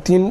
3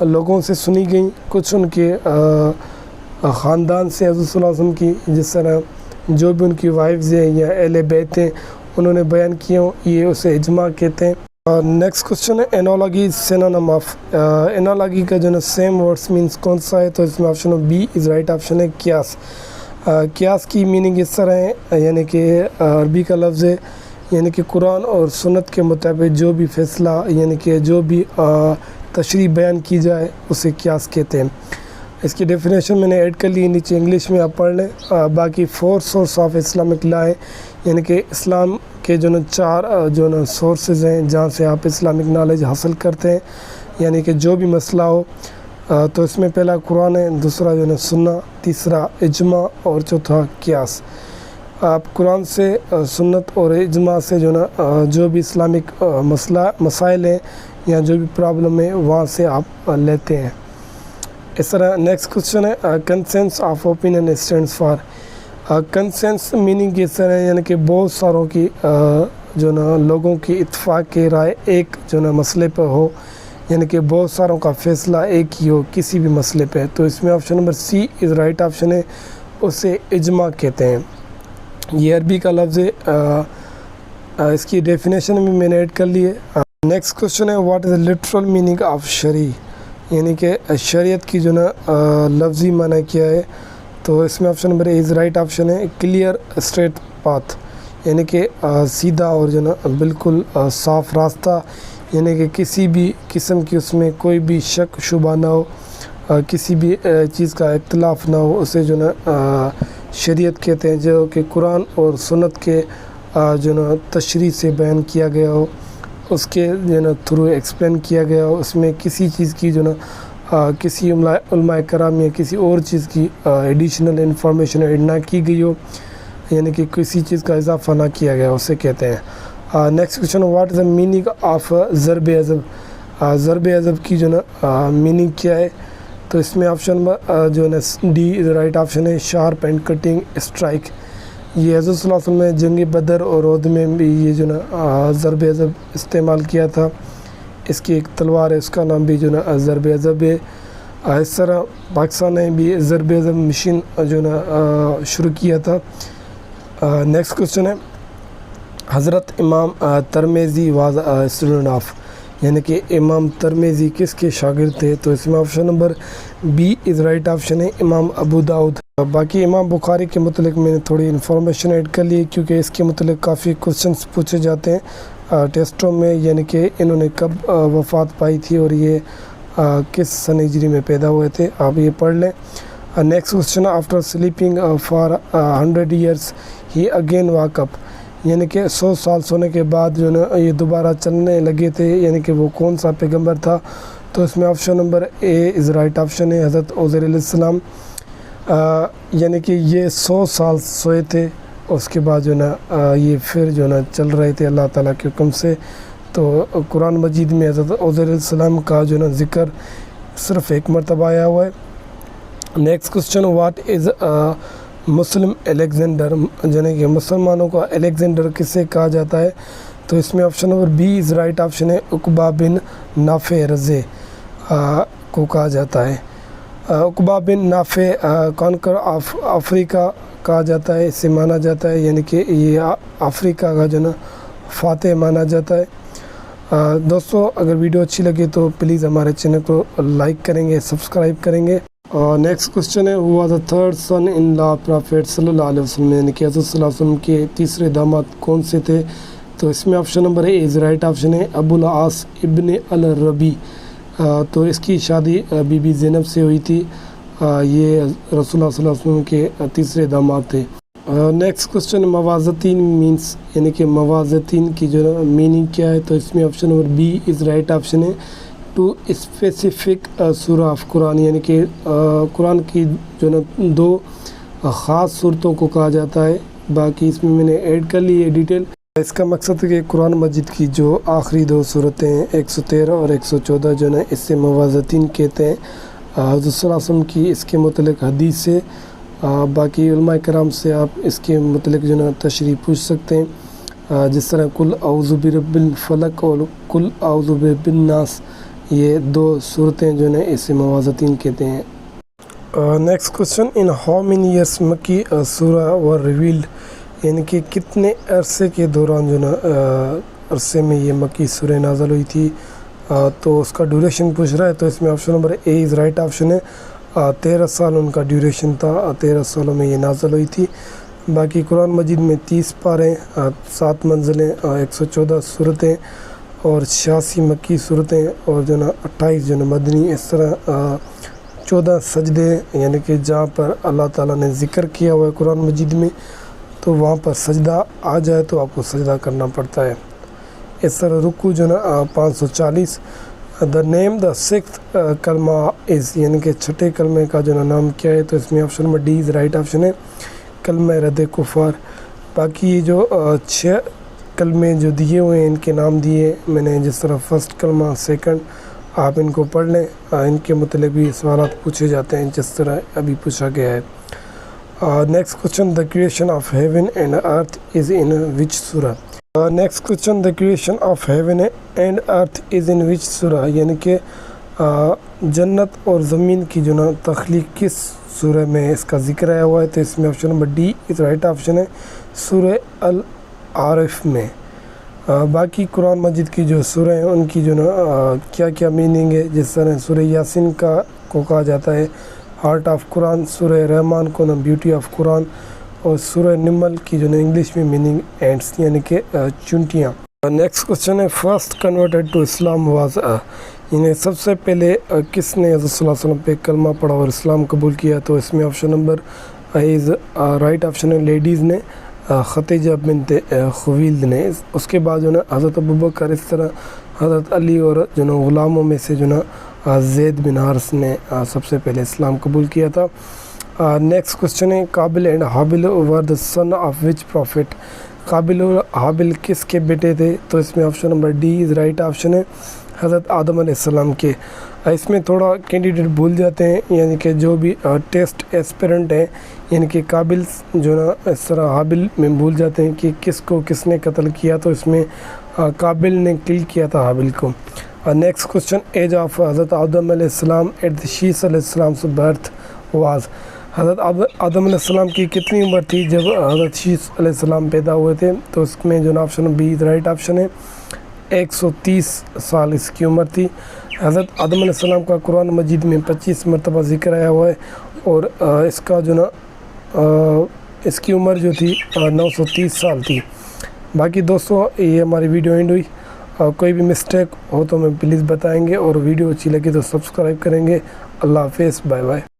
لوگوں سے سنی گئیں، کچھ ان کے خاندان سے حضور صلی اللہ علیہ وسلم کی، جس طرح جو بھی ان کی وائفز ہیں یا اہل بیت ہیں انہوں نے بیان کیے ہوں، یہ اسے اجماع کہتے ہیں۔ نیکسٹ کوشچن ہے انالوگی سینونیم آف، انالوگی کا جو ہے سیم ورڈس مینس کون سا ہے؟ تو اس میں آپشن بی از رائٹ آپشن ہے قیاس۔ قیاس کی میننگ اس طرح ہے، یعنی کہ عربی کا لفظ ہے، یعنی کہ قرآن اور سنت کے مطابق جو بھی فیصلہ یعنی کہ جو بھی تشریح بیان کی جائے اسے قیاس کہتے ہیں۔ اس کی ڈیفینیشن میں نے ایڈ کر لی نیچے انگلش میں، آپ پڑھ لیں۔ باقی 4 سورس آف اسلامک لا ہے، یعنی کہ اسلام کے جو 4 سورسز ہیں جہاں سے آپ اسلامک نالج حاصل کرتے ہیں، یعنی کہ جو بھی مسئلہ ہو تو اس میں پہلا قرآن ہے، دوسرا جو سنت، تیسرا اجماع اور چوتھا قیاس۔ آپ قرآن سے، سنت اور اجماع سے جو بھی اسلامک مسائل ہیں یا جو بھی پرابلم ہے وہاں سے آپ لیتے ہیں۔ اس طرح نیکسٹ کوشچن ہے consensus of opinion stands for. Consensus meaning اس طرح ہے، یعنی کہ بہت ساروں کی لوگوں کی اتفاق کی رائے ایک مسئلے پہ ہو، یعنی کہ بہت ساروں کا فیصلہ ایک ہی ہو کسی بھی مسئلے پہ، تو اس میں option number C is right option ہے، اسے اجماع کہتے ہیں۔ یہ عربی کا لفظ ہے، اس کی ڈیفینیشن بھی میں نے ایڈ کر لی ہے۔ نیکسٹ کوشچن ہے what is the literal meaning of شرع، یعنی کہ شریعت کی لفظی معنی کیا ہے؟ تو اس میں آپشن نمبر اے از رائٹ آپشن ہے کلیئر اسٹریٹ پاتھ، یعنی کہ سیدھا اور بالکل صاف راستہ، یعنی کہ کسی بھی قسم کی اس میں کوئی بھی شک شبہ نہ ہو، کسی بھی چیز کا اختلاف نہ ہو، اسے شریعت کہتے ہیں، جو کہ قرآن اور سنت کے تشریح سے بیان کیا گیا ہو، اس کے تھرو ایکسپلین کیا گیا ہو، اس میں کسی چیز کی کسی علماء کرام یا کسی اور چیز کی ایڈیشنل انفارمیشن ایڈ نہ کی گئی ہو، یعنی کہ کسی چیز کا اضافہ نہ کیا گیا، اسے کہتے ہیں۔ Next question what is the meaning of Zarb Azb, Zarb Azb کی میننگ کیا ہے؟ تو اس میں آپشن ڈی رائٹ آپشن ہے شارپ اینڈ کٹنگ اسٹرائک۔ یہ حضرت صلی اللہ علیہ وسلم نے جنگ بدر اور احد میں بھی یہ ضرب عضب استعمال کیا تھا، اس کی ایک تلوار ہے، اس کا نام بھی ضرب عضب ہے۔ اس طرح پاکستان نے بھی ضرب عضب مشین شروع کیا تھا۔ نیکسٹ کوشچن ہے حضرت امام ترمذی واز اسٹوڈنٹ آف، یعنی کہ امام ترمذی کس کے شاگرد تھے؟ تو اس میں option number be is right option ہے امام ابو داؤد۔ باقی امام بخاری کے متعلق میں نے تھوڑی انفارمیشن ایڈ کر لی کیونکہ اس کے متعلق کافی کوشچنس پوچھے جاتے ہیں ٹیسٹوں میں، یعنی کہ انہوں نے کب وفات پائی تھی اور یہ کس سن ہجری میں پیدا ہوئے تھے، آپ یہ پڑھ لیں۔ Next question after sleeping for 100 years he again walk up, یعنی کہ 100 سال سونے کے بعد یہ دوبارہ چلنے لگے تھے، یعنی کہ وہ کون سا پیغمبر تھا؟ تو اس میں آپشن نمبر اے از رائٹ آپشن ہے حضرت عزیر علیہ السلام، یعنی کہ یہ 100 سال سوئے تھے، اس کے بعد یہ پھر چل رہے تھے اللہ تعالیٰ کے حکم سے۔ تو قرآن مجید میں حضرت عزیر علیہ السلام کا ذکر صرف ایک مرتبہ آیا ہوا ہے۔ Next question what is Muslim Alexander, یعنی کہ مسلمانوں کا الیگزینڈر کسے کہا جاتا ہے؟ تو اس میں option number be is right option ہے عقبہ بن نافع رضی کو کہا جاتا ہے۔ عقبہ بن نافع کانکر آف افریقہ کہا جاتا ہے، اسے مانا جاتا ہے، یعنی کہ یہ افریقہ کا فاتح مانا جاتا ہے۔ دوستو اگر ویڈیو اچھی لگے تو پلیز ہمارے چینل کو لائک کریں گے، سبسکرائب کریں گے۔ اور نیکسٹ کوشچن ہے who was the third son in law prophet صلی اللہ علیہ وسلم، یعنی کہ حضرت صلی اللہ علیہ وسلم کے تیسرے داماد کون سے تھے؟ تو اس میں آپشن نمبر اے از رائٹ آپشن ہے ابو العاص ابن الربی، تو اس کی شادی بی بی زینب سے ہوئی تھی، یہ رسول اللہ صلی اللہ علیہ وسلم کے تیسرے داماد تھے۔ نیکسٹ کوشچن موازتین مینس، یعنی کہ موازتین کی میننگ کیا ہے؟ تو اس میں option number be is right option ہے ٹو اسپیسیفک سورہ آف قرآن، یعنی کہ قرآن کی 2 خاص صورتوں کو کہا جاتا ہے۔ باقی اس میں نے ایڈ کر لی ہے ڈیٹیل۔ اس کا مقصد ہے کہ قرآن مجید کی جو آخری 2 صورتیں ہیں 113 اور 114 اس سے موازتین کہتے ہیں۔ حضرت صلی اللہ علیہ وسلم کی اس کے متعلق حدیث سے، باقی علماء کرام سے آپ اس کے متعلق تشریح پوچھ سکتے ہیں، جس طرح کل اعوذ برب الفلق اور کل اعوذ برب الناس، یہ 2 صورتیں جو ہیں اسے موازتین کہتے ہیں۔ Next question, in how many years مکی سورہ ور ریویلڈ، یعنی کہ کتنے عرصے کے دوران جو نا عرصے میں یہ مکی سورہ نازل ہوئی تھی۔ تو اس کا ڈیوریشن پوچھ رہا ہے، تو اس میں آپشن نمبر اے از رائٹ آپشن ہے۔ 13 سال ان کا ڈیوریشن تھا، 13 سالوں میں یہ نازل ہوئی تھی۔ باقی قرآن مجید میں 30 پارے، 7 منزلیں، 114 صورتیں اور 86 مکی صورتیں اور جو نا 28 جو نا مدنی، اس طرح 14 سجدے، یعنی کہ جہاں پر اللہ تعالیٰ نے ذکر کیا ہوا ہے قرآن مجید میں تو وہاں پر سجدہ آ جائے تو آپ کو سجدہ کرنا پڑتا ہے۔ اس طرح رکوع جو نا 540۔ دا نیم دا 6th کلمہ از، یعنی کہ 6 کلمے کا جو نا نام کیا ہے، تو اس میں option number D is right option ہے، کلمہ رد کفار۔ باقی یہ جو 6 کلمے جو دیے ہوئے ہیں ان کے نام دیے میں نے، جس طرح فرسٹ کلمہ، سیکنڈ، آپ ان کو پڑھ لیں، ان کے متعلق بھی سوالات پوچھے جاتے ہیں جس طرح ابھی پوچھا گیا ہے۔ Next question, the creation of heaven and earth is in which سورہ۔ Next question, the creation of heaven and earth is in which سورہ، یعنی کہ جنت اور زمین کی جو نا تخلیق کس سورہ میں اس کا ذکر آیا ہوا ہے، تو اس میں option number D is right option ہے، سورہ العارف میں۔ باقی قرآن مجید کی جو سورہ ہیں ان کی جو نا کیا کیا میننگ ہے، جس طرح سورہ یاسین کو کہا جاتا ہے ہارٹ آف قرآن، سورہ رحمان کو نا بیوٹی آف قرآن، اور سورہ نمل کی جو نا انگلش میں میننگ اینٹس، یعنی کہ چونٹیاں۔ نیکسٹ کوشچن ہے، فرسٹ کنورٹڈ ٹو اسلام واز، یعنی سب سے پہلے کس نے حضرت صلی اللہ علیہ وسلم پہ کلمہ پڑھا اور اسلام قبول کیا، تو اس میں option number is right option ہے، لیڈیز نے، خدیجہ بنت خویلد نے۔ اس کے بعد جو نا حضرت ابوبکر، اس طرح حضرت علی، اور جو نا غلاموں میں سے جو نا زید بن حارث نے سب سے پہلے اسلام قبول کیا تھا۔ نیکسٹ کوشچن ہے، Qabil and Habil were the son of which prophet, Qabil اور حابل کس کے بیٹے تھے، تو اس میں option number D is right option ہے، حضرت آدم علیہ السلام کے۔ اس میں تھوڑا کینڈیڈیٹ بھول جاتے ہیں، یعنی کہ جو بھی ٹیسٹ ایسپیرنٹ ہیں، یعنی کہ قابل جو نا اس طرح حابل میں بھول جاتے ہیں کہ کس نے قتل کیا، تو اس میں قابل نے کل کیا تھا حابل کو۔ نیکسٹ کوشچن، ایج آف حضرت آدم علیہ السلام ایٹ شیث علیہ السلام برتھ واز، حضرت آدم علیہ السلام کی کتنی عمر تھی جب حضرت شیث علیہ السلام پیدا ہوئے تھے، تو اس میں جو نا آپشن بی رائٹ آپشن ہے، 130 سال اس کی عمر تھی۔ حضرت آدم علیہ السلام کا قرآن مجید میں 25 مرتبہ ذکر آیا ہوا ہے، اور اس کا جو نا اس کی عمر جو تھی 930 سال تھی۔ باقی دوستو یہ ہماری ویڈیو اینڈ ہوئی، کوئی بھی مسٹیک ہو تو ہمیں پلیز بتائیں گے، اور ویڈیو اچھی لگی تو سبسکرائب کریں گے۔ اللہ حافظ، بائے بائے۔